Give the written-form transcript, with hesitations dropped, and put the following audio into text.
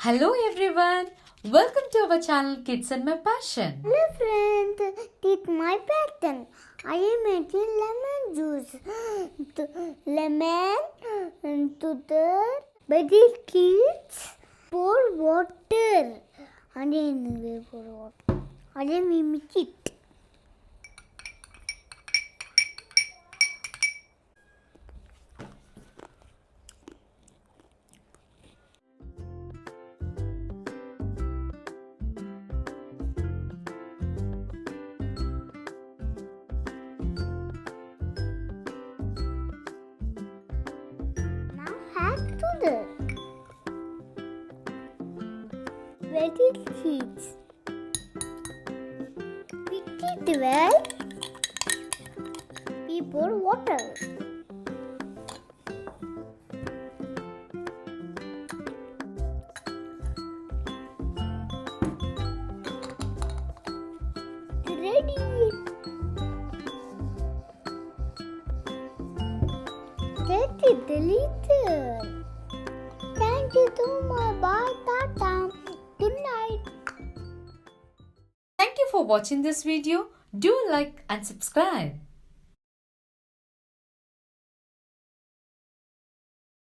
Hello everyone, welcome to our channel Kids and My Passion. Hello friends, it's my pattern. I am making lemon juice. Lemon to the baby kids pour water. And then we pour water. And then we mix it. Add to the baby kids. Mix it well. We pour water. Ready. That is delicious. Thank you so much. Bye, Tata. Good night. Thank you for watching this video. Do like and subscribe.